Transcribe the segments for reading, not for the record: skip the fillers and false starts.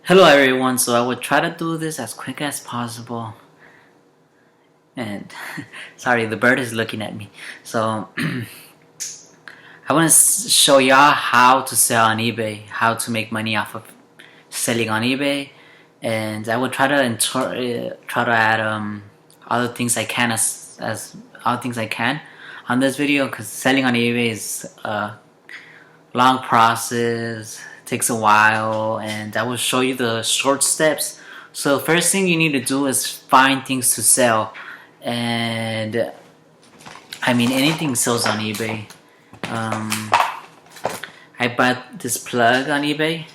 Hello everyone, so I will try to do this as quick as possible. And sorry, the bird is looking at me. So I want to show y'all how to sell on eBay, how to make money off of selling on eBay, and I will try to try to add other things I can as other things I can on this video, because selling on eBay is a long process, takes a while, and I will show you the short steps. So first thing you need to do is find things to sell, and I mean anything sells on eBay. I bought this plug on eBay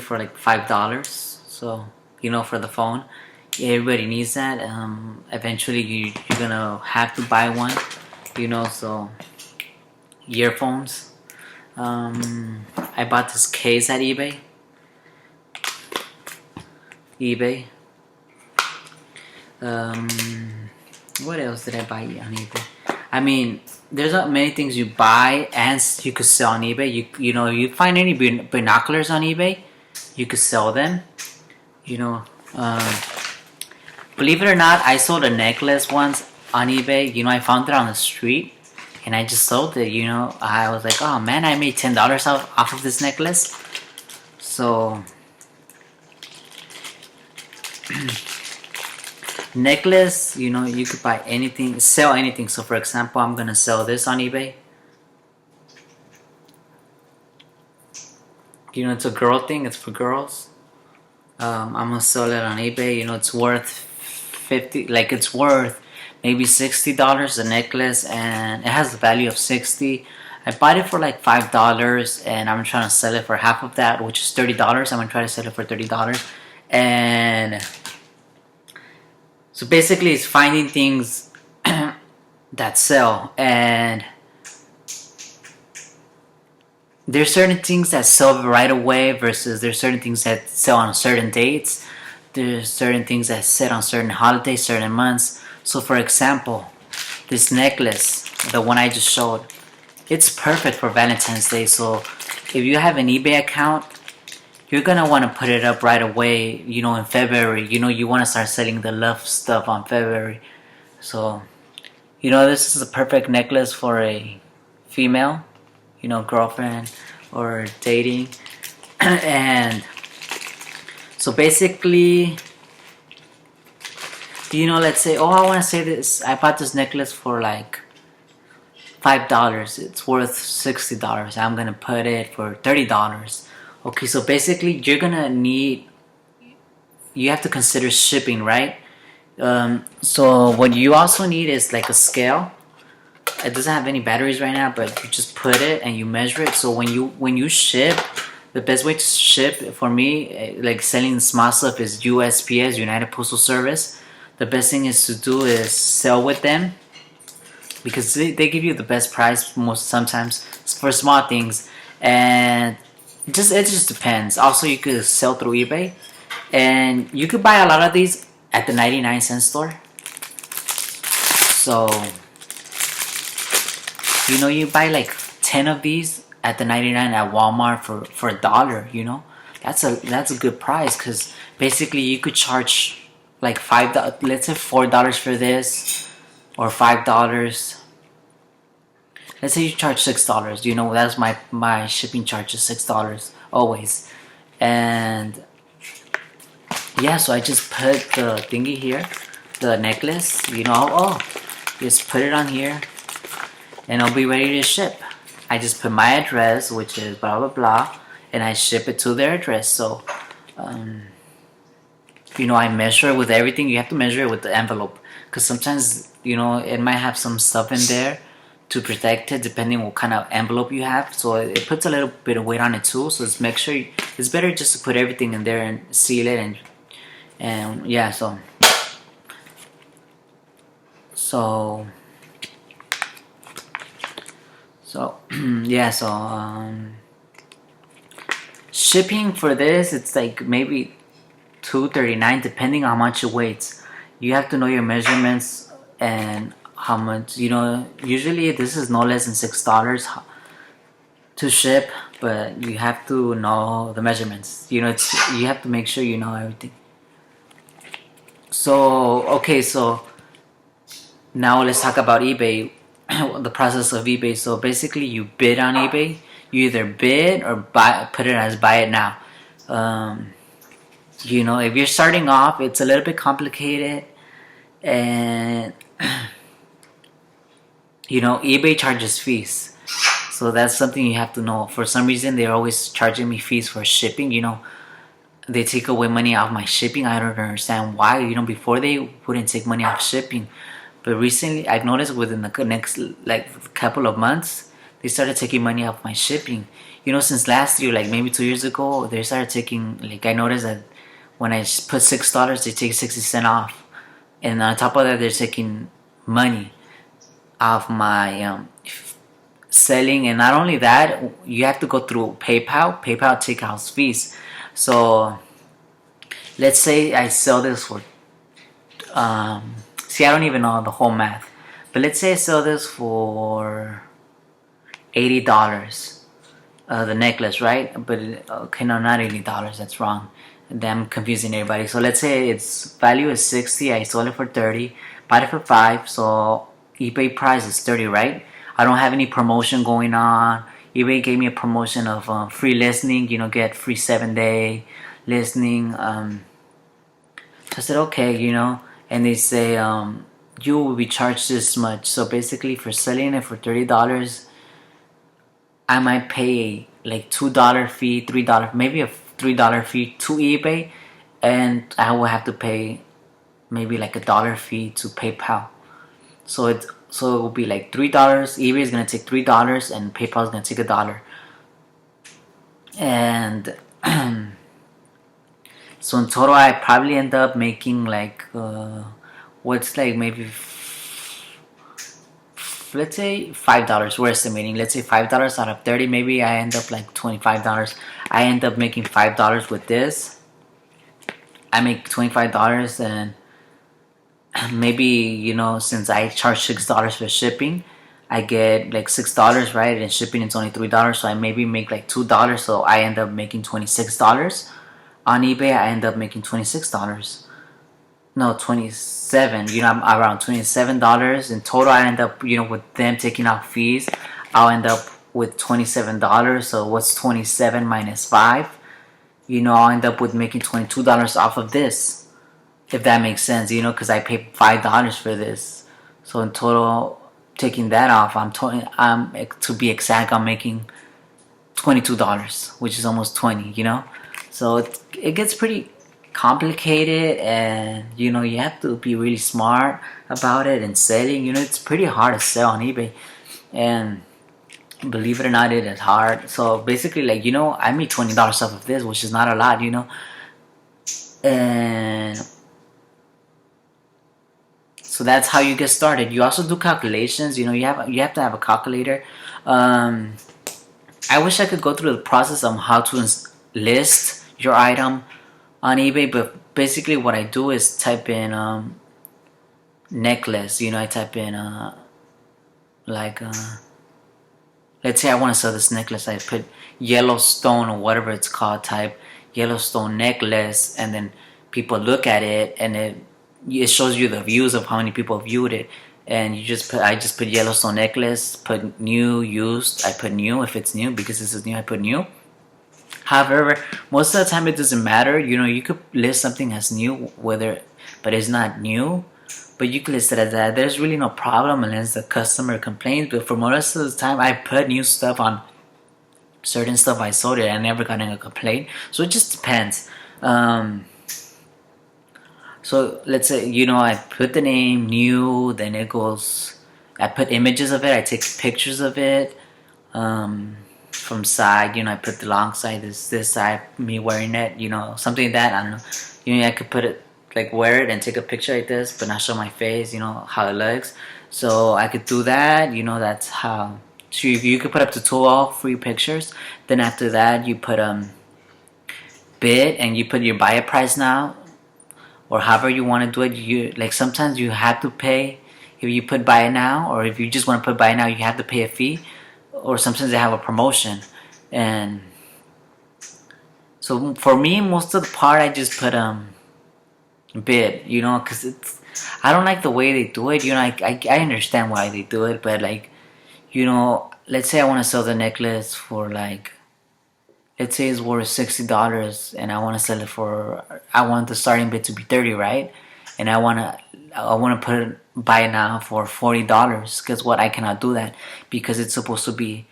for like $5. So for the phone, everybody needs that. Eventually you're gonna have to buy one. So earphones. I bought this case at eBay. What else did I buy on eBay? I mean, there's not many things you buy and you could sell on eBay. You find any binoculars on eBay, you could sell them. Believe it or not, I sold a necklace once on eBay. I found it on the street, and I just sold it. I was like, oh man, I made $10 off of this necklace. So necklace, you could buy anything, sell anything. So for example, I'm gonna sell this on eBay. It's a girl thing, it's for girls. I'm gonna sell it on eBay. It's worth it's worth maybe $60 a necklace, and it has the value of 60. I bought it for like $5, and I'm trying to sell it for half of that, which is $30. I'm gonna try to sell it for $30. And so basically it's finding things that sell, and there's certain things that sell right away versus there's certain things that sell on certain dates. There's certain things that sell on certain holidays, certain months. So for example, this necklace, the one I just showed, it's perfect for Valentine's Day. So if you have an eBay account, you're gonna want to put it up right away, in February. You want to start selling the love stuff on February. So, this is a perfect necklace for a female, girlfriend or dating. And so basically, let's say, oh, I want to say this, I bought this necklace for like $5. It's worth $60. I'm gonna put it for $30. Okay, so basically you have to consider shipping, right? So what you also need is like a scale. It doesn't have any batteries right now, but you just put it and you measure it. So when you ship, the best way to ship for me, like selling small stuff, is USPS, United Postal Service. The best thing is to do is sell with them, because they give you the best price sometimes for small things. And it just depends. Also, you could sell through eBay, and you could buy a lot of these at the 99-cent store. So you buy like 10 of these at the 99 at Walmart for $1. That's a good price, because basically you could charge like $5, let's say $4 for this, or $5. Let's say you charge $6. That's my shipping charge is $6 always. And yeah, so I just put the thingy here, the necklace. Just put it on here, and I'll be ready to ship. I just put my address, which is blah blah blah, and I ship it to their address. So I measure it with everything. You have to measure it with the envelope, because sometimes it might have some stuff in there to protect it, depending what kind of envelope you have. So it puts a little bit of weight on it too. So make sure it's better just to put everything in there and seal it, and yeah. So yeah. So shipping for this, it's like maybe $2.39, depending on how much it weighs. You have to know your measurements and how much. Usually this is no less than $6 to ship, but you have to know the measurements. You know, you have to make sure you know everything. So okay, so now let's talk about eBay, the process of eBay. So basically, you bid on eBay. You either bid or buy, put it as buy it now. Um, you know, if you're starting off, it's a little bit complicated, and you know, eBay charges fees. So that's something you have to know. For some reason, they're always charging me fees for shipping. You know, they take away money off my shipping. I don't understand why. You know, before they wouldn't take money off shipping, but recently I've noticed within the next like couple of months they started taking money off my shipping. You know, since last year, like maybe 2 years ago, they started taking, like, I noticed that when I put $6, they take 60 cents off, and on top of that, they're taking money off my selling. And not only that, you have to go through PayPal. PayPal take house fees. So let's say I sell this for see, I don't even know the whole math, but let's say I sell this for $80, the necklace, right? But okay, no, not $80, that's wrong. I'm confusing everybody. So let's say its value is 60, I sold it for 30, bought it for 5, so eBay price is 30, right? I don't have any promotion going on. eBay gave me a promotion of free listening, you know, get free 7-day listening. I said, okay, you know, and they say, you will be charged this much. So basically, for selling it for $30, I might pay like $2 fee, $3, maybe a $3 fee to eBay, and I will have to pay maybe like $1 fee to PayPal. So it will be like $3. eBay is gonna take $3, and PayPal is gonna take $1. And so in total, I probably end up making like what's like maybe let's say $5. We're estimating. Let's say $5 out of 30. Maybe I end up like $25. I end up making $5 with this. I make $25, and maybe, you know, since I charge $6 for shipping, I get like $6, right? And shipping is only $3, so I maybe make like $2. So I end up making $26 on eBay. I end up making $26. No, 27. You know, I'm around $27 in total. I end up, you know, with them taking out fees, I'll end up with $27. So what's 27 minus 5? You know, I'll end up with making $22 off of this, if that makes sense. You know, because I paid $5 for this. So in total, taking that off, to be exact, I'm making $22, which is almost 20. You know, so it gets pretty complicated, and you know, you have to be really smart about it and selling. You know, it's pretty hard to sell on eBay, and believe it or not, it is hard. So basically, like, you know, I made $20 off of this, which is not a lot, you know. And so that's how you get started. You also do calculations. You know, you have to have a calculator. I wish I could go through the process of how to list your item on eBay, but basically what I do is type in necklace. You know, I type in let's say I want to sell this necklace. I put Yellowstone or whatever it's called, type Yellowstone necklace, and then people look at it, and it shows you the views of how many people viewed it. And I just put Yellowstone necklace, put new, used. I put new if it's new, because this is new. I put new. However, most of the time it doesn't matter. You know, you could list something as new, but it's not new. But you could list it as that. There's really no problem unless the customer complains. But for most of the time, I put new stuff on certain stuff I sold it. I never got a complaint. So it just depends. So let's say, you know, I put the name new, then it goes, I put images of it, I take pictures of it. From side, you know, I put the long side, this side, me wearing it, you know, something like that. I don't know. You know, I could put it, like, wear it and take a picture like this, but not show my face, you know, how it looks. So I could do that, you know, that's how. So you could put up to 12 free pictures. Then after that, you put bid, and you put your buyer price now, or however you want to do it. You, like, sometimes you have to pay if you put buy now, or if you just want to put buy now, you have to pay a fee. Or sometimes they have a promotion, And so for me, most of the part I just put bid, because I don't like the way they do it. I understand why they do it, but like, let's say I want to sell the necklace for like, let's say it's worth $60, and I want to sell it for, I want the starting bid to be 30, right? And I want to buy it now for $40. Guess what? I cannot do that because it's supposed to be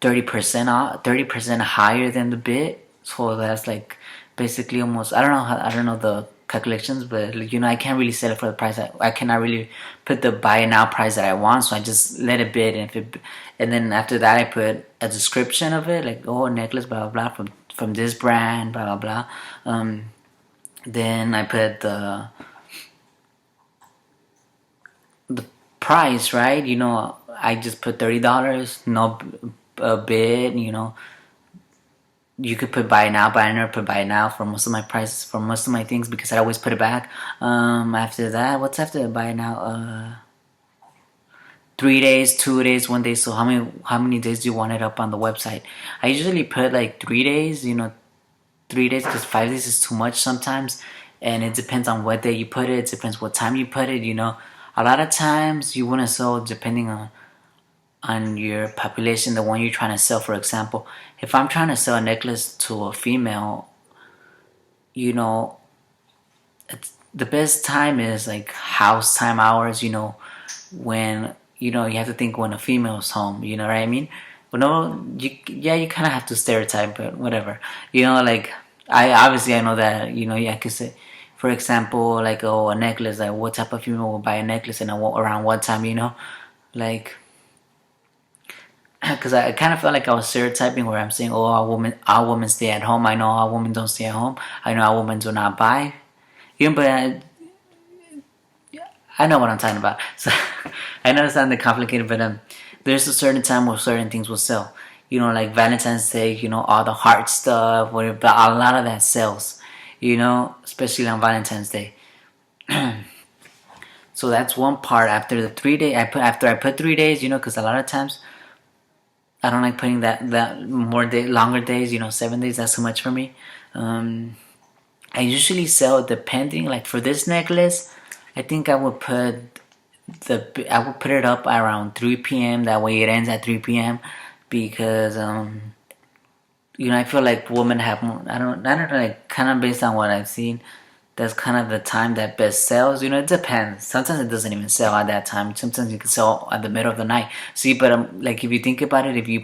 30% off, 30% higher than the bid. So that's like basically almost, I don't know the calculations, but I can't really sell it for the price. I cannot really put the buy it now price that I want, so I just let it bid, and then after that I put a description of it, like, oh, a necklace, blah blah blah, from this brand, blah blah blah. Then I put the price, right? I just put $30, no bid. You could put buy now, but I never put buy now for most of my prices, for most of my things, because I always put it back. After that, what's after buy now? 3 days, 2 days, 1 day. So how many days do you want it up on the website? I usually put like 3 days. 3 days, because 5 days is too much sometimes, and it depends on what day you put it. It depends what time you put it. A lot of times you want to sell depending on your population, the one you're trying to sell. For example, if I'm trying to sell a necklace to a female, it's, the best time is like house time hours, when, you have to think when a female's home, you know what I mean? But no, you kind of have to stereotype, but whatever. Like, I know that, I could say, for example, like, oh, a necklace, like, what type of female will buy a necklace and around what time, like, because I kind of felt like I was stereotyping, where I'm saying, oh, all women stay at home. I know all women don't stay at home. I know all women do not buy. But I know what I'm talking about. So I know it's not that complicated, but there's a certain time where certain things will sell. Like Valentine's Day, all the heart stuff, whatever. But a lot of that sells, especially on Valentine's Day. So that's one part. After the 3 day, after I put 3 days, because a lot of times I don't like putting that longer days. 7 days, that's too much for me. I usually sell depending, like for this necklace, I think I would put it up around 3 p.m. That way it ends at 3 p.m. because I feel like women have more, I don't know, like, kind of based on what I've seen, that's kind of the time that best sells. It depends. Sometimes it doesn't even sell at that time. Sometimes you can sell at the middle of the night. See, but like, if you think about it, if you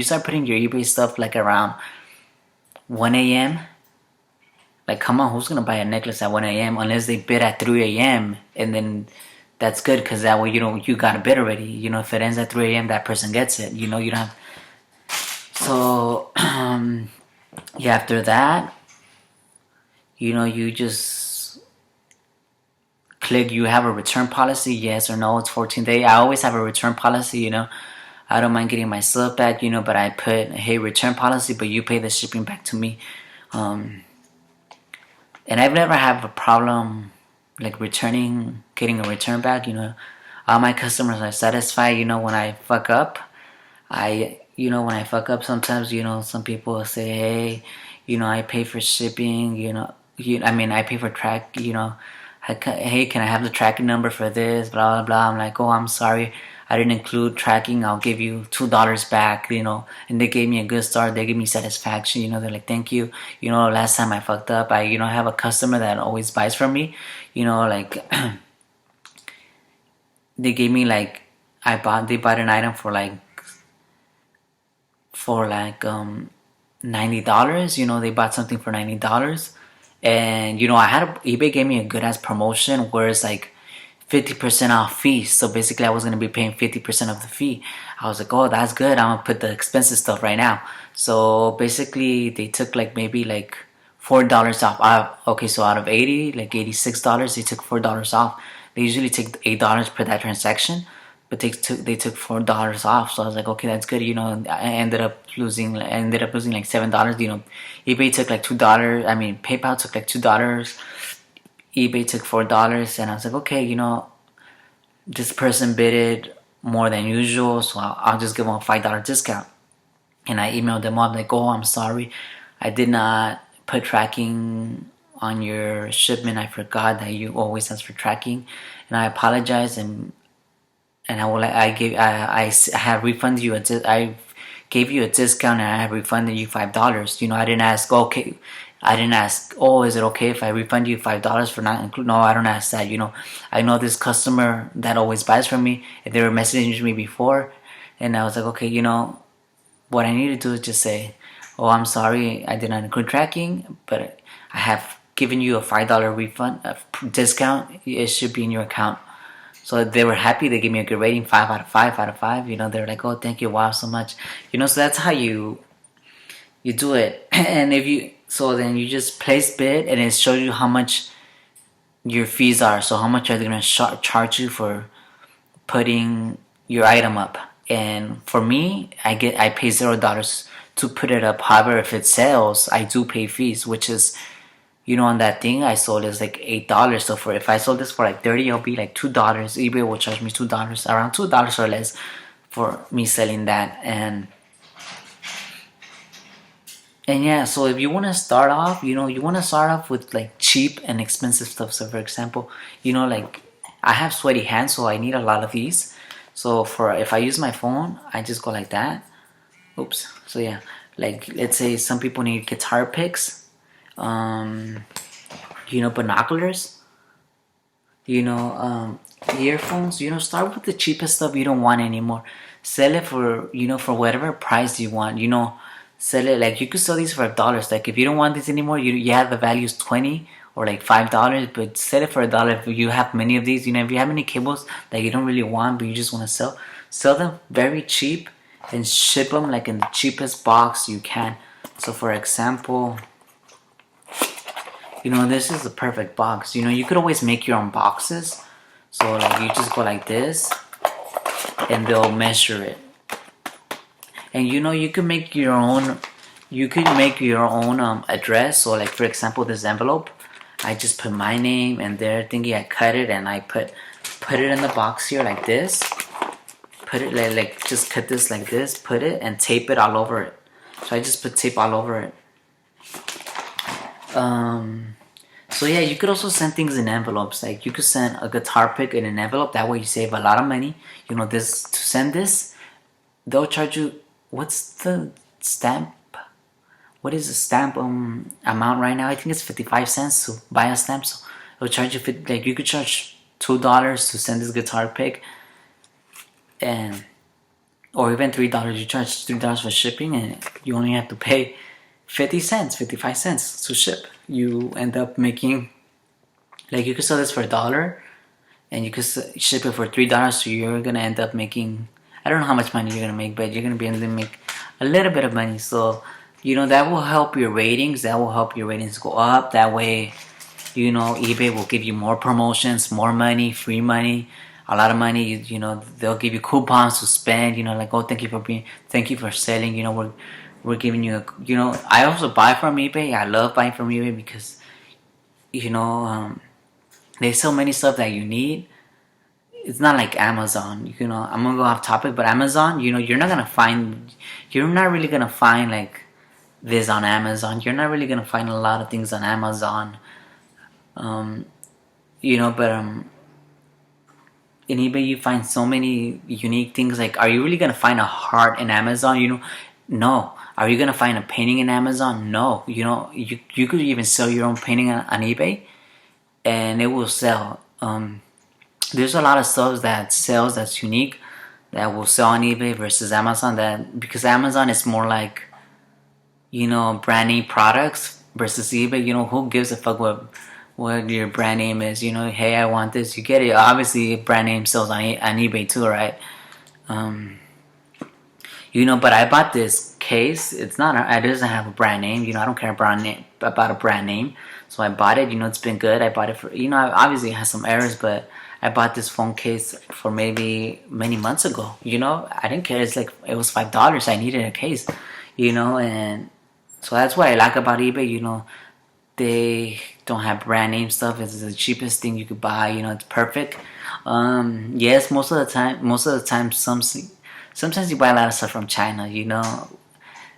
start putting your eBay stuff like around 1 a.m., like, come on, who's gonna buy a necklace at 1 a.m. unless they bid at 3 a.m. and then that's good, because that way you got a bid already. If it ends at 3 a.m., that person gets it. You don't have. So yeah, after that, you just click. You have a return policy, yes or no. It's 14 days. I always have a return policy. I don't mind getting my stuff back. But I put, hey, return policy, but you pay the shipping back to me. And I've never had a problem like getting a return back. All my customers are satisfied. When I fuck up, sometimes, some people will say, hey, I pay for shipping, I pay for track, hey, can I have the tracking number for this, blah, blah, blah. I'm like, oh, I'm sorry, I didn't include tracking. I'll give you $2 back, and they gave me a good start. They gave me satisfaction, they're like, thank you. Last time I fucked up, I have a customer that always buys from me, like, they gave me like, they bought an item for like $90, they bought something for $90. And, eBay gave me a good ass promotion where it's like 50% off fee. So basically I was going to be paying 50% of the fee. I was like, oh, that's good. I'm going to put the expensive stuff right now. So basically they took like maybe like $4 off. Okay, so out of 80, like $86, they took $4 off. They usually take $8 per that transaction, but they took $4 off. So I was like, okay, that's good. I ended up losing like $7. eBay took like $2. PayPal took like $2. eBay took $4, and I was like, okay, this person bidded more than usual, so I'll just give them a $5 discount. and I emailed them up like, oh, I'm sorry, I did not put tracking on your shipment. I forgot that you always ask for tracking, and I apologize. And I will I have refunded you I gave you a discount, and I have refunded you $5. I didn't ask, okay, I didn't ask, oh, is it okay if I refund you $5 for not include? No, I don't ask that. I know this customer that always buys from me, and they were messaging me before, and I was like, okay, what I need to do is just say, oh, I'm sorry, I did not include tracking, but I have given you a $5 refund, a discount. It should be in your account. So they were happy. They gave me a good rating, 5 out of 5. They were like, oh, thank you, wow, so much. So that's how you do it. And then you just place bid, and it shows you how much your fees are. So how much are they gonna charge you for putting your item up? And for me, I pay $0 to put it up. However, if it sells, I do pay fees, which is, on that thing I sold is like $8. So if I sold this for like 30, it'll be like $2. eBay will charge me $2, around $2 or less, for me selling that. And yeah, so if you want to start off, you want to start off with like cheap and expensive stuff. So for example, like I have sweaty hands, so I need a lot of these. So if I use my phone, I just go like that. Oops. So yeah, like let's say some people need guitar picks, binoculars, earphones. Start with the cheapest stuff you don't want anymore. Sell it for whatever price you want. Sell it, like you could sell these for $1. Like if you don't want this anymore, the value is 20 or like $5, but sell it for $1. If you have many of these, if you have many cables that you don't really want but you just want to sell them very cheap, and ship them like in the cheapest box you can. So for example, this is the perfect box. You could always make your own boxes. So like you just go like this, and they'll measure it. And you can make your own. You could make your own address. So like for example, this envelope, I just put my name and their thingy. I cut it and I put it in the box here like this. Put it like just cut this like this. Put it and tape it all over it. So I just put tape all over it. So yeah, you could also send things in envelopes. Like you could send a guitar pick in an envelope. That way you save a lot of money. To send this, they'll charge you. What's the stamp? What is the stamp amount right now? I think it's 55 cents to buy a stamp. So it'll charge you like you could charge $2 to send this guitar pick, or even $3. You charge $3 for shipping, and you only have to pay 55 cents to ship. You end up making, like you could sell this for $1, and you could ship it for $3. So you're gonna end up making, I don't know how much money you're gonna make, but you're gonna be able to make a little bit of money. So that will help your ratings. That will help your ratings go up. That way, eBay will give you more promotions, more money, free money, a lot of money. They'll give you coupons to spend. Like, oh, thank you for selling. We're giving you I also buy from eBay. I love buying from eBay because they sell many stuff that you need. It's not like Amazon. I'm gonna go off topic, but Amazon, you're not really gonna find like this on Amazon. You're not really gonna find a lot of things on Amazon. But in eBay you find so many unique things. Like, are you really gonna find a heart in Amazon? No. Are you gonna find a painting in Amazon? No. You could even sell your own painting on eBay, and it will sell. There's a lot of stuff that sells that's unique that will sell on eBay versus Amazon. Because Amazon is more like brand name products, versus eBay. Who gives a fuck what your brand name is? Hey, I want this. You get it. Obviously, brand name sells on eBay too, right? But I bought this case. It doesn't have a brand name. I don't care about a brand name. So I bought it. It's been good. I bought it for, obviously it has some errors, but I bought this phone case for maybe many months ago. I didn't care. It was $5. I needed a case, and so that's what I like about eBay. They don't have brand name stuff. It's the cheapest thing you could buy. It's perfect. Yes, most of the time, sometimes you buy a lot of stuff from China.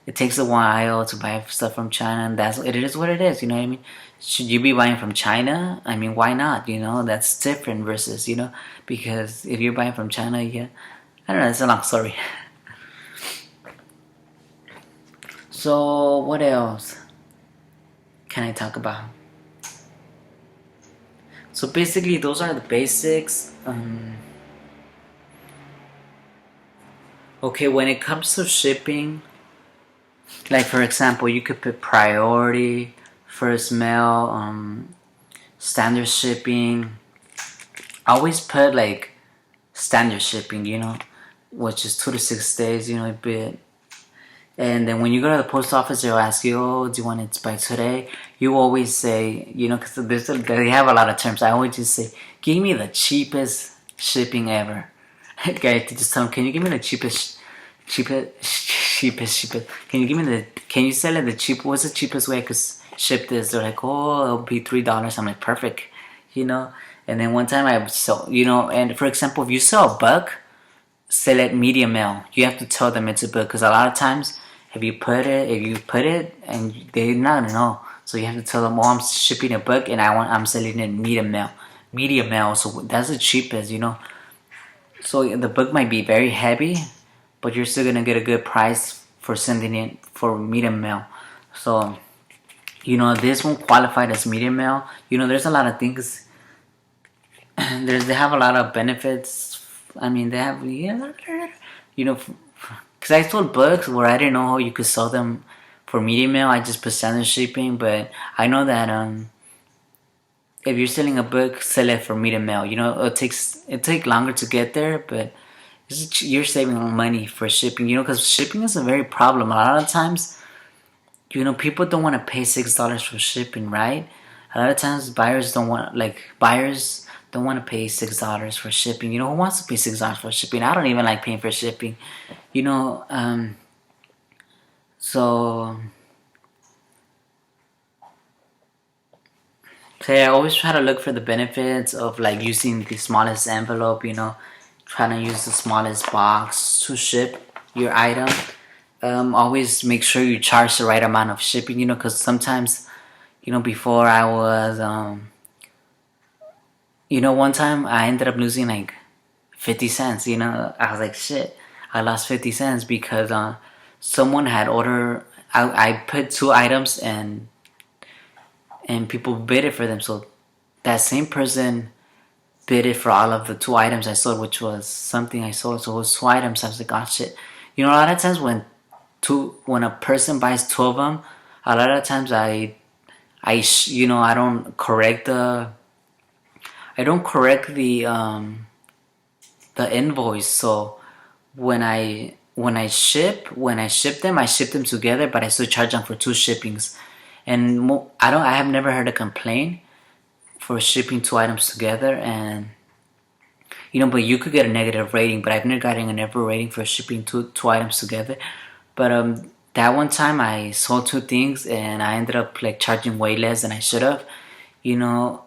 it takes a while to buy stuff from China, and it is what it is. You know what I mean? Should you be buying from China? I mean, why not? You know, that's different versus, you know, because if you're buying from China, yeah, I don't know. It's a long story. So what else can I talk about? So basically, those are the basics. Okay, when it comes to shipping, like for example, you could put priority, first mail, standard shipping. I always put like standard shipping, you know, which is 2 to 6 days, you know, but and then when you go to the post office, they'll ask you, "Oh, do you want it by today?" You always say, you know, because they have a lot of terms. I always just say, "Give me the cheapest shipping ever." Okay, to just tell them, "Can you give me the cheapest? Can you give me the? Can you sell it the cheap? What's the cheapest way I could ship this?" They're like, "Oh, it'll be $3." I'm like, "Perfect," you know. And then one time I sold, you know, and for example, if you sell a book, sell it medium mail. You have to tell them it's a book because a lot of times if you put it, and they're not gonna know. So you have to tell them, "Oh, I'm shipping a book and I'm selling it medium mail." Medium mail, so that's the cheapest, you know. So the book might be very heavy, but you're still gonna get a good price for sending it for medium mail. So, you know, this one qualified as medium mail. You know, there's a lot of things. They have a lot of benefits. I mean, they have, yeah, you know, because I sold books where I didn't know how you could sell them for medium mail. I just put standard shipping, but I know that if you're selling a book, sell it for medium mail. You know, it take longer to get there, but you're saving money for shipping. You know, because shipping is a very problem. A lot of times, you know, people don't want to pay $6 for shipping, right? A lot of times, buyers don't want to pay $6 for shipping. You know, who wants to pay $6 for shipping? I don't even like paying for shipping. You know, so I always try to look for the benefits of like using the smallest envelope. You know, trying to use the smallest box to ship your item. Always make sure you charge the right amount of shipping. You know, because sometimes, you know, before I was, you know, one time I ended up losing like 50 cents. You know, I was like, shit, I lost 50 cents because someone had ordered. I put 2 items and people bid it for them. So that same person bid it for all of the 2 items I sold, which was something I sold. So it was 2 items. I was like, oh shit. You know, a lot of times when a person buys 2 of them, a lot of times you know, I don't correct the invoice. So when I ship them, I ship them together, but I still charge them for 2 shippings. And I have never heard a complaint for shipping 2 items together. And you know, but you could get a negative rating, but I've never gotten a negative rating for shipping two items together. But that one time I sold 2 things and I ended up like charging way less than I should have. You know,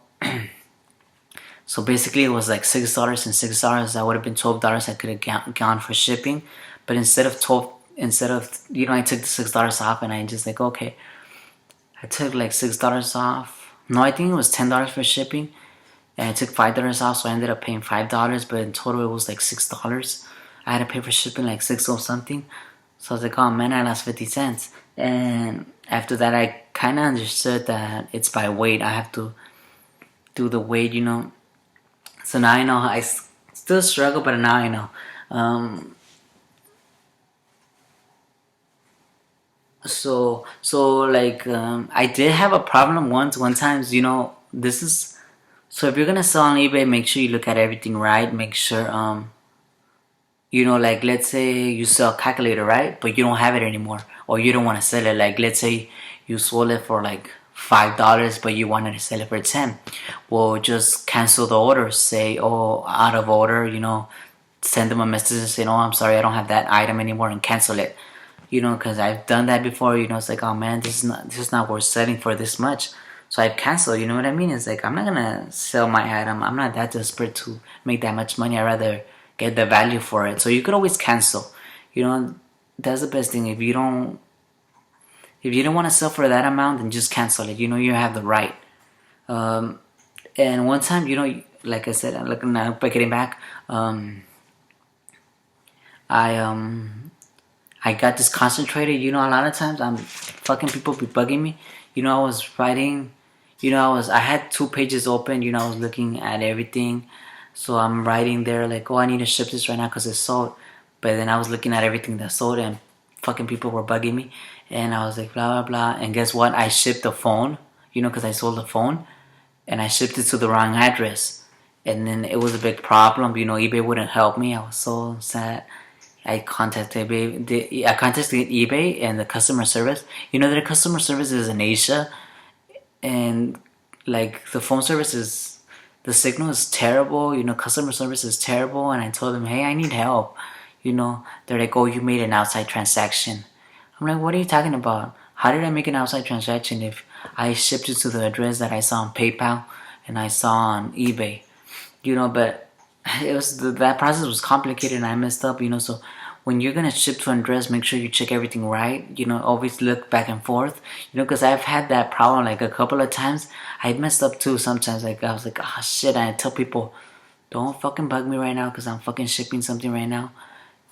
so basically it was like $6 and $6. That would have been $12 I could have gone for shipping. But instead of you know, I took the $6 off and I just like, okay, I took like $6 off. No, I think it was $10 for shipping. And I took $5 off, so I ended up paying $5, but in total it was like $6. I had to pay for shipping like 6 or something. So I was like, oh man, I lost 50 cents. And after that, I kind of understood that it's by weight. I have to do the weight, you know. So now I know I still struggle, but now I know. So like I did have a problem one time, you know. This is So if you're gonna sell on eBay, make sure you look at everything right. Make sure you know, like let's say you sell a calculator, right? But you don't have it anymore, or you don't want to sell it. Like let's say you sold it for like $5, but you wanted to sell it for 10. Well, just cancel the order. Say, oh, out of order. You know, send them a message saying, oh, I'm sorry, I don't have that item anymore, and cancel it. You know, because I've done that before. You know, it's like, oh man, this is not worth selling for this much. So I've canceled. You know what I mean? It's like I'm not gonna sell my item. I'm not that desperate to make that much money. I'd rather get the value for it. So you could always cancel. You know, that's the best thing. If you don't, If you don't want to sell for that amount, then just cancel it. You have the right. And one time, like I said, like now by getting back, I I got this concentrated. A lot of times I'm fucking people be bugging me. I was writing. I had 2 pages open. I was looking at everything. So I'm writing there like, oh, I need to ship this right now because it's sold. But then I was looking at everything that's sold and fucking people were bugging me. And I was like, blah, blah, blah. And guess what? I shipped the phone, because I sold the phone. And I shipped it to the wrong address. And then it was a big problem. eBay wouldn't help me. I was so sad. I contacted eBay and the customer service. Their customer service is in Asia. And like the phone service the signal is terrible. Customer service is terrible. And I told them, hey, I need help. They're like, oh, you made an outside transaction. I'm like, what are you talking about? How did I make an outside transaction if I shipped it to the address that I saw on PayPal and I saw on eBay? But it was that process was complicated and I messed up. So when you're gonna ship to an address, make sure you check everything right. Always look back and forth. Because I've had that problem like a couple of times. I messed up too sometimes. Like I was like, oh shit, and I tell people, don't fucking bug me right now because I'm fucking shipping something right now,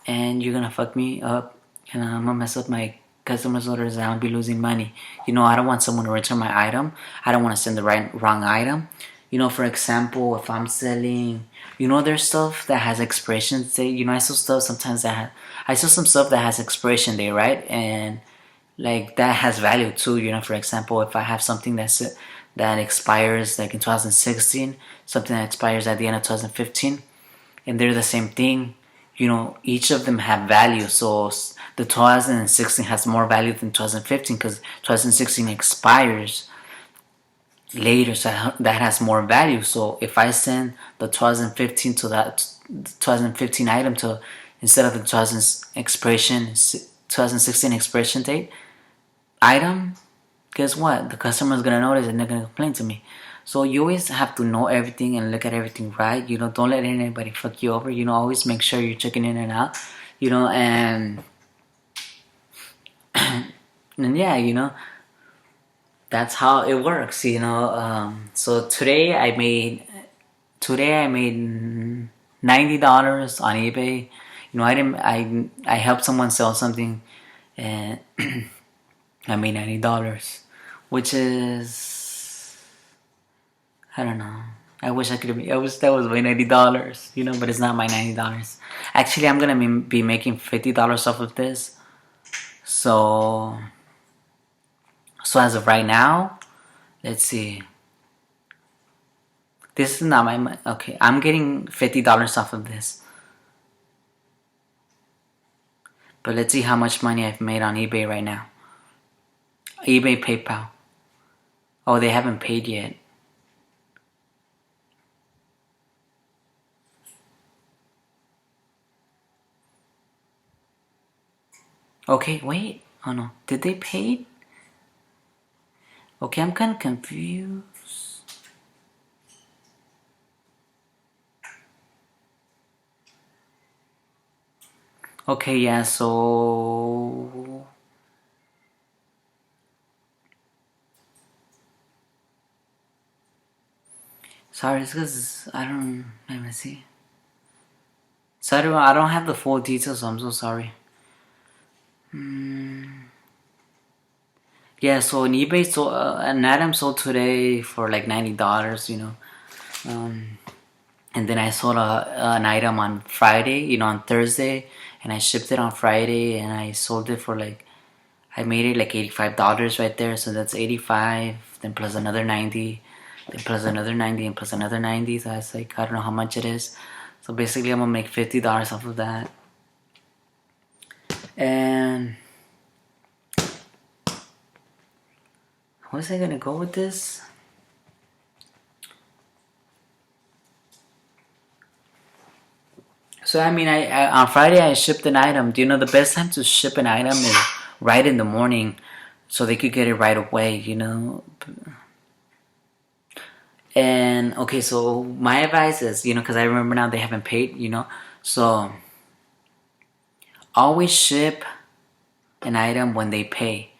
and you're gonna fuck me up, and I'm gonna mess up my customers' orders and I'll be losing money. I don't want someone to return my item. I don't want to send the wrong item. For example, if I'm selling, there's stuff that has expiration date. I sell stuff sometimes I sell some stuff that has expiration date, right? And like that has value too. For example, if I have something that expires like in 2016, something that expires at the end of 2015, and they're the same thing. Each of them have value. So the 2016 has more value than 2015 because 2016 expires later, so that has more value. So if I send the 2015 to that 2015 item to instead of the 2016 expiration date item, guess what? The customer is gonna notice and they're gonna complain to me. So you always have to know everything and look at everything right. Don't let anybody fuck you over. Always make sure you're checking in and out. And and yeah, that's how it works. So today I made $90 on eBay. I helped someone sell something, and I made $90, which is, I don't know. I wish that was my $90, but it's not my $90. Actually, I'm gonna be making $50 off of this. So as of right now, let's see. This is not my money. Okay, I'm getting $50 off of this. But let's see how much money I've made on eBay right now. eBay, PayPal. Oh, they haven't paid yet. Okay, wait. Oh no, did they pay? Okay, I'm kind of confused. Okay, yeah, so sorry, it's because let me see. So I don't have the full details, so I'm so sorry. Yeah, so on eBay, so an item sold today for like $90, and then I sold an item on Friday, on Thursday, and I shipped it on Friday, and I sold it for I made it like $85 right there, so that's 85, then plus another 90, then plus another 90, and plus another 90, so that's I don't know how much it is. So basically I'm gonna make $50 off of that. And was I gonna go with this? So I on Friday I shipped an item. Do you know the best time to ship an item is right in the morning, so they could get it right away, And okay, so my advice is, because I remember now they haven't paid, so always ship an item when they pay.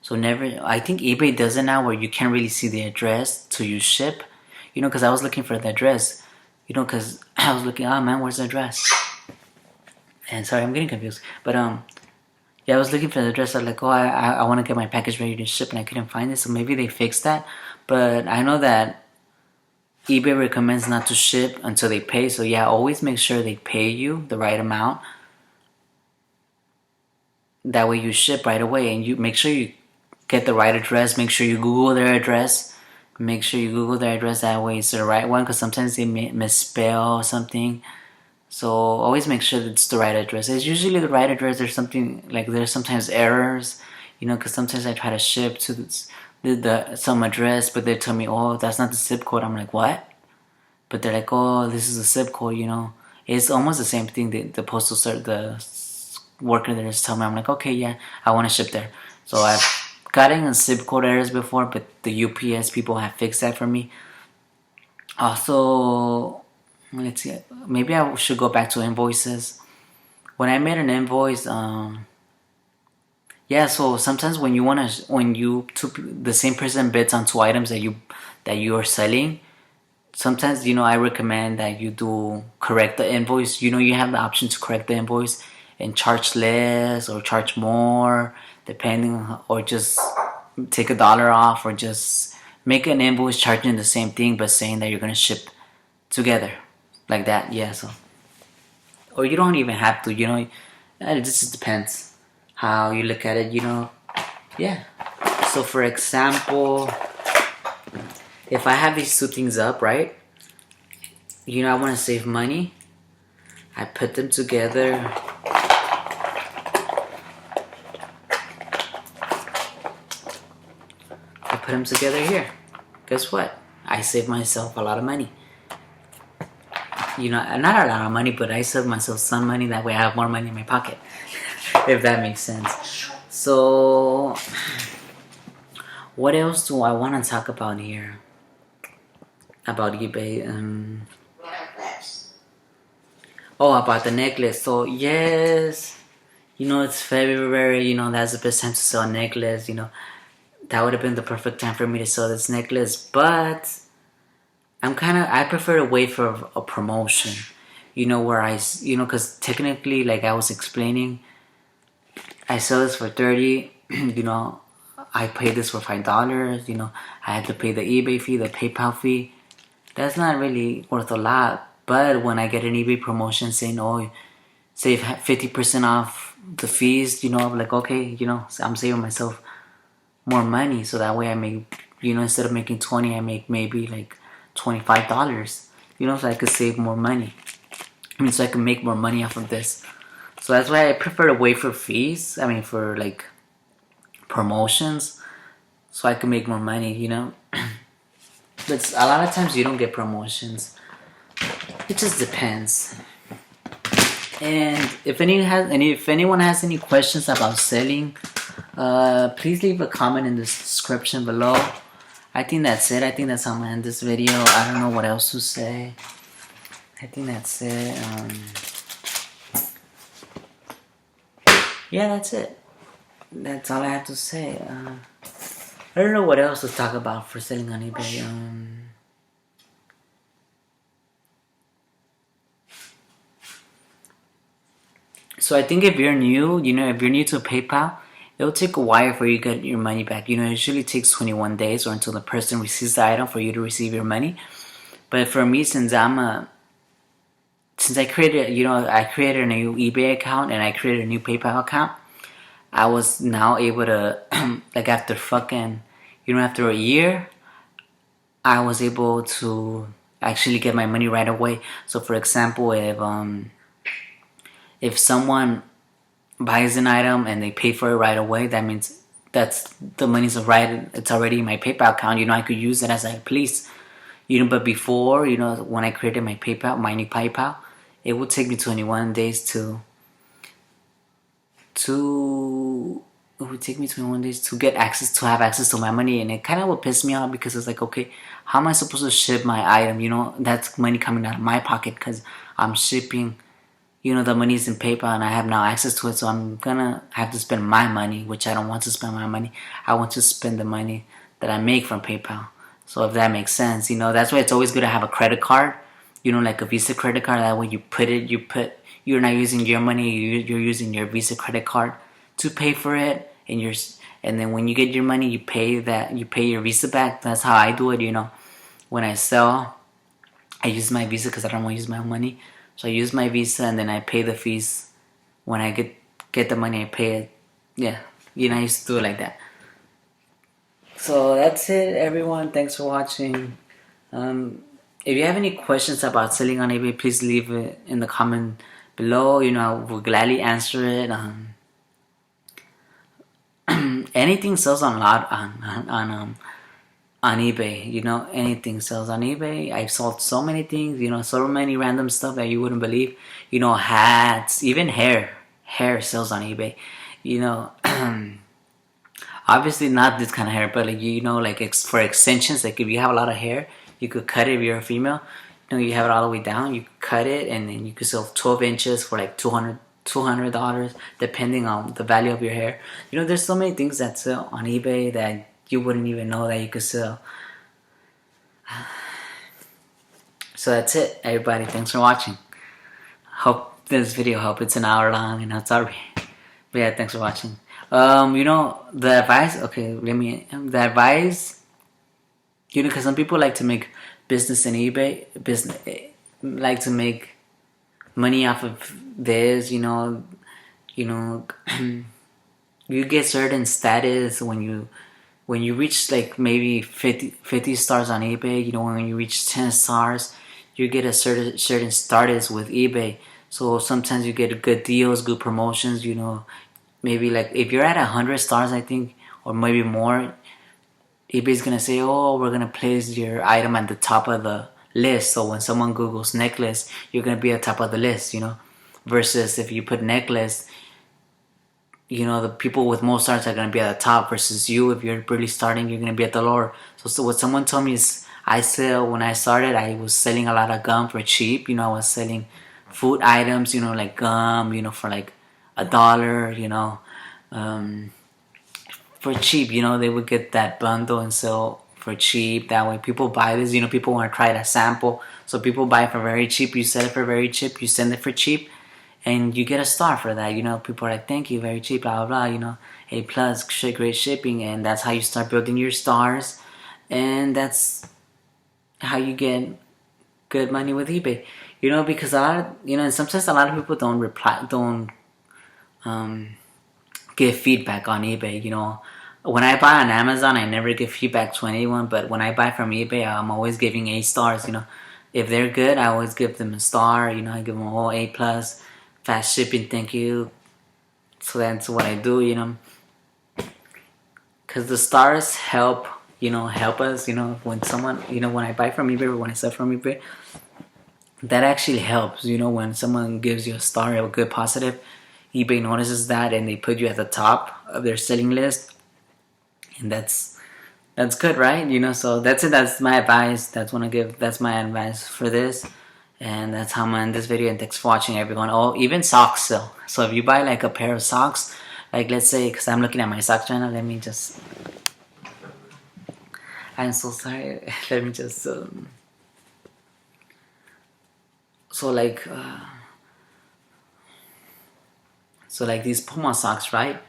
So never, I think eBay does it now where you can't really see the address till you ship. Because I was looking for the address. Because I was looking, oh man, where's the address? And sorry, I'm getting confused. But yeah, I was looking for the address. I was like, oh, I want to get my package ready to ship, and I couldn't find it. So maybe they fixed that. But I know that eBay recommends not to ship until they pay. So yeah, always make sure they pay you the right amount. That way you ship right away, and you make sure you get the right address. Make sure you Google their address. Make sure you Google their address. That way it's the right one, because sometimes they misspell something. So always make sure that it's the right address. It's usually the right address. There's sometimes errors, because sometimes I try to ship to some address, but they tell me, oh, that's not the zip code. I'm like, what? But they're like, oh, this is the zip code. It's almost the same thing. The postal the worker there is telling me. I'm like, okay, yeah, I want to ship there. So I've gotten zip code errors before, but the UPS people have fixed that for me. Also, let's see. Maybe I should go back to invoices. When I made an invoice, yeah. So sometimes when the same person bids on 2 items that you are selling, sometimes I recommend that you do correct the invoice. You have the option to correct the invoice and charge less or charge more, depending or just take $1 off, or just make an invoice charging the same thing but saying that you're gonna ship together. Like that, yeah. So, or you don't even have to, it just depends how you look at it, yeah. So for example, if I have these 2 things up, right, I want to save money, I put them together. I put them together here. Guess what? I save myself a lot of money. Not a lot of money, but I save myself some money. That way I have more money in my pocket. If that makes sense. So, what else do I want to talk about here? About eBay. About the necklace. So, yes. It's February. That's the best time to sell a necklace. That would have been the perfect time for me to sell this necklace. But I prefer to wait for a promotion, where because technically, like I was explaining, I sell this for 30, I paid this for $5, I had to pay the eBay fee, the PayPal fee. That's not really worth a lot, but when I get an eBay promotion saying, oh, save 50% off the fees, I'm like, okay, I'm saving myself more money, so that way I make, instead of making 20, I make maybe like $25, so I could save more money. So I can make more money off of this. So that's why I prefer to wait for fees. For like promotions, so I can make more money. But a lot of times you don't get promotions. It just depends. And if anyone has any questions about selling, please leave a comment in the description below. I think that's it. I think that's how I'm gonna end this video. I don't know what else to say. I think that's it. Yeah, that's it. That's all I have to say. I don't know what else to talk about for selling on eBay. So I think if you're new, if you're new to PayPal, it'll take a while for you to get your money back. It usually takes 21 days or until the person receives the item for you to receive your money. But for me, since I created, I created a new eBay account and I created a new PayPal account, I was now able to, like after after a year, I was able to actually get my money right away. So for example, if someone buys an item and they pay for it right away, that means that's the money's right. It's already in my PayPal account. I could use it as I please. But before, when I created my new PayPal, it would take me 21 days to get have access to my money, and it kind of would piss me off because it's like, okay, how am I supposed to ship my item? That's money coming out of my pocket because I'm shipping. the money's in PayPal and I have now access to it, so I'm gonna have to spend my money, which I don't want to spend my money. I want to spend the money that I make from PayPal. So if that makes sense, that's why it's always good to have a credit card, like a Visa credit card. That way you're not using your money, you're using your Visa credit card to pay for it, and then when you get your money, you pay your Visa back. That's how I do it. When I sell, I use my Visa because I don't want to use my own money. So I use my Visa and then I pay the fees. When I get the money, I pay it. Yeah, I used to do it like that. So that's it, everyone. Thanks for watching. If you have any questions about selling on eBay, please leave it in the comment below. I will gladly answer it. Anything sells on eBay. Anything sells on eBay. I've sold so many things. So many random stuff that you wouldn't believe. Hats, even hair sells on eBay. Obviously not this kind of hair, but for extensions, like if you have a lot of hair, you could cut it. If you're a female, you have it all the way down, you could cut it, and then you could sell 12 inches for like $200, depending on the value of your hair. There's so many things that sell on eBay that you wouldn't even know that you could sell. So that's it, everybody. Thanks for watching. Hope this video helped. It's an hour long and it's already. But yeah, thanks for watching. The advice. Okay, the advice. Because some people like to make business in eBay. Like to make money off of this. You get certain status when you reach like maybe 50 stars on eBay. When you reach 10 stars, you get a certain status with eBay. So sometimes you get good deals, good promotions. Maybe like if you're at 100 stars, I think, or maybe more, eBay's gonna say, oh, we're gonna place your item at the top of the list. So when someone Googles necklace, you're gonna be at the top of the list. Versus if you put necklace, the people with most stars are gonna be at the top. Versus you, if you're really starting, you're gonna be at the lower. So what someone told me is, when I started, I was selling a lot of gum for cheap. I was selling food items, like gum, for like $1, for cheap. They would get that bundle and sell for cheap. That way people buy this. People want to try it as sample, so people buy it for very cheap. You sell it for very cheap, you send it for cheap, and you get a star for that. People are like, thank you, very cheap, blah blah blah. A plus, great shipping, and that's how you start building your stars, and that's how you get good money with eBay. Because and sometimes a lot of people don't give feedback on eBay. When I buy on Amazon, I never give feedback to anyone, but when I buy from eBay, I'm always giving A stars. If they're good, I always give them a star. I give them all A plus, fast shipping, thank you. So that's what I do. Because the stars help us. When someone, when I buy from eBay or when I sell from eBay, that actually helps. When someone gives you a star, a good positive, eBay notices that and they put you at the top of their selling list, and that's good, right? So that's it. That's my advice. That's my advice for this, and that's how I'm gonna end this video. And thanks for watching, everyone. Oh, even socks sell. So if you buy like a pair of socks, like let's say, because I'm looking at my socks right now. Let me just. I'm so sorry. Let me just. So like these Puma socks, right?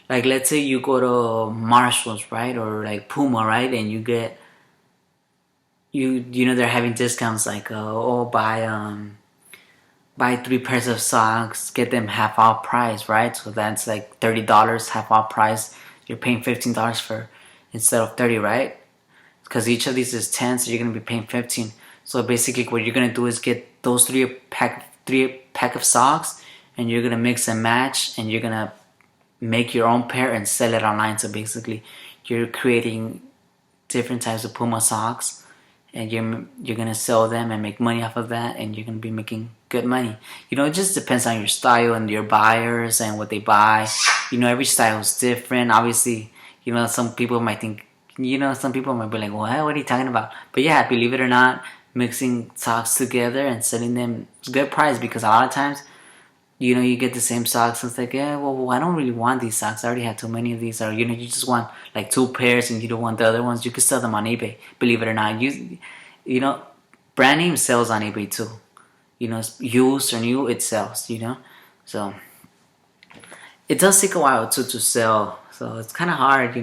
Like let's say you go to Marshalls, right, or like Puma, right, and you get they're having discounts like buy 3 pairs of socks, get them half off price, right? So that's like $30 half off price. You're paying $15 for instead of 30, right? Because each of these is 10, so you're gonna be paying 15. So basically, what you're gonna do is get those three pack of socks, and you're gonna mix and match, and you're gonna make your own pair and sell it online. So basically, you're creating different types of Puma socks, and you're gonna sell them and make money off of that, and you're gonna be making good money. It just depends on your style and your buyers and what they buy. Every style is different. Obviously, some people might think. Some people might be like, well, what are you talking about? But yeah, believe it or not, mixing socks together and selling them. It's a good price because a lot of times, you get the same socks and it's like, yeah, well, I don't really want these socks. I already have too many of these. Or, you just want like 2 pairs and you don't want the other ones. You can sell them on eBay. Believe it or not. You know, brand name sells on eBay too. Used or new, it sells, So it does take a while to sell. So it's kind of hard,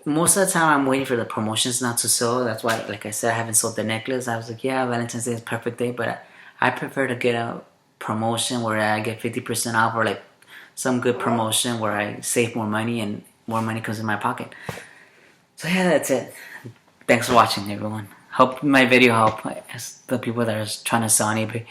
Most of the time I'm waiting for the promotions not to sell. That's why, like I said, I haven't sold the necklace. I was like, yeah, Valentine's Day is perfect day, but I prefer to get a promotion where I get 50% off, or like some good promotion where I save more money and more money comes in my pocket. So yeah, that's it. Thanks for watching, everyone. Hope my video helped the people that are trying to sell on eBay.